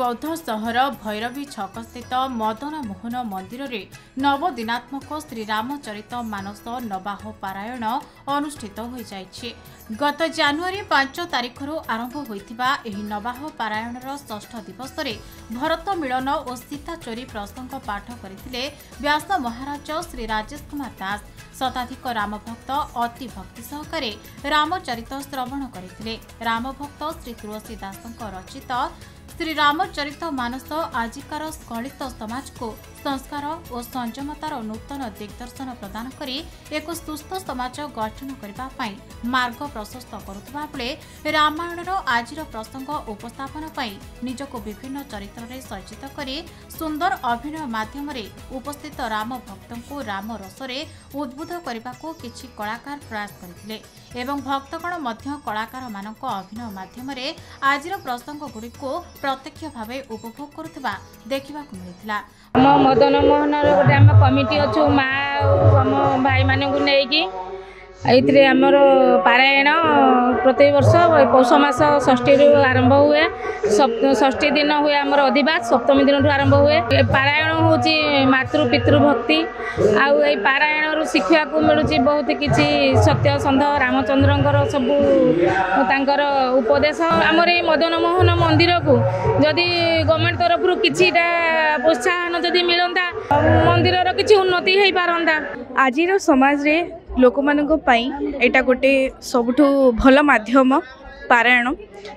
बौद्ध सहर भैरवी छक स्थित मदन मोहन मंदिर रे नवदिनात्मक श्रीरामचरित मानस नवाह पारायण अनुष्ठित हो जाइछे। गत जानुआरी 5 तारिख आरंभ होइतिबा एही नवाह पारायणर षष्ठ दिवस रे भरत मिलन और सीता चोरी प्रसंग पाठ करथिले व्यास महाराज श्री राजेश कुमार दास। शताधिक रामभक्त अति भक्ति सहकारे रामचरित श्रवण करथिले। रामभक्त श्री तुलसी दासଙ୍କ रचित श्री रामचरित मानस आजिकार स्खलित समाज को संस्कार और संयमतार नूतन दिग्दर्शन प्रदान करी एक सुस्थ समाज गठन करने मार्ग प्रशस्त करुवा बेले रामायणर आजिर प्रसंग उपस्थापन निजको विभिन्न चरित्र में सज्जित करी सुंदर अभिनय माध्यम उपस्थित राम भक्तों को राम रसरे उद्बुद्ध करने को किछि कलाकार प्रयास करथिले एवं भक्तगण मध्य कलाकार मानक अभिनय माध्यम आजिर प्रसंग गुड़िको प्रत्यक्ष भाव उपभोग करुवा देखा मिलता। मदन मोहन गोटे आम कमिटी अच्छु माँ आम भाई मानू नहीं ये आमर पारायण प्रत्येक वर्ष पौष मास षष्ठी आरंभ हुए। षष्ठी दिन हुए आमर अधिवास, सप्तमी दिन आरंभ हुए। पारायण हूँ मातृ पितृभक्ति आउ पारायण शिखा को मिलूँ बहुत किसी सत्य सन्ध रामचंद्र सबू उपदेश। आमर ये मदन मोहन मंदिर को जदि गवर्नमेंट तरफ किछिटा प्रोत्साहन जदि मिलता मंदिर किसी उन्नति हो पारंता। आज समाज रे लोक मानक पई एटा गोटे सबुठु भल माध्यम पारायण।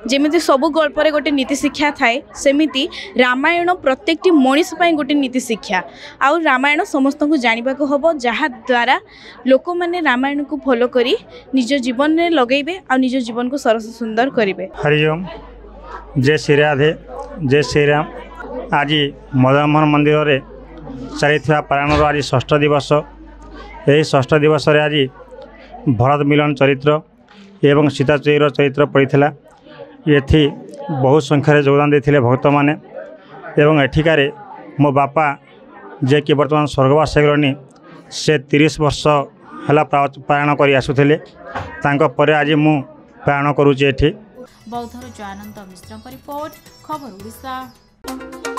जेमिति सबु गल्परे गोटे नीति शिक्षा थाए सेमिति रामायण प्रत्येकटी मनीष पई गोटे नीति शिक्षा। आउ रामायण समस्त को जानिबा को हबो जहा द्वारा लोक माने रामायण को फॉलो करी निज जीवन में लगेबे आ निज जीवन को सरस सुंदर करिवे। हरि ओम, जय श्री राधे, जय श्री राम। आज मदन मोहन मंदिर रे चलिथिबा पारायणर आज षष्ठ दिवस। यही षष्ठ दिवस रे आज भरत मिलन चरित्र एवं सीता चोरीर चरित्र पड़ता। ये बहुत संख्यार योगदान देते भक्त मैंने एवं एठिकार मो बापा जे कि बर्तमान स्वर्गवास होगले से 30 वर्ष है पारायण कर आसुले आज मु पारायण करुचे। बौद्धर जयानंद मिश्र रिपोर्ट, खबर ओडिशा।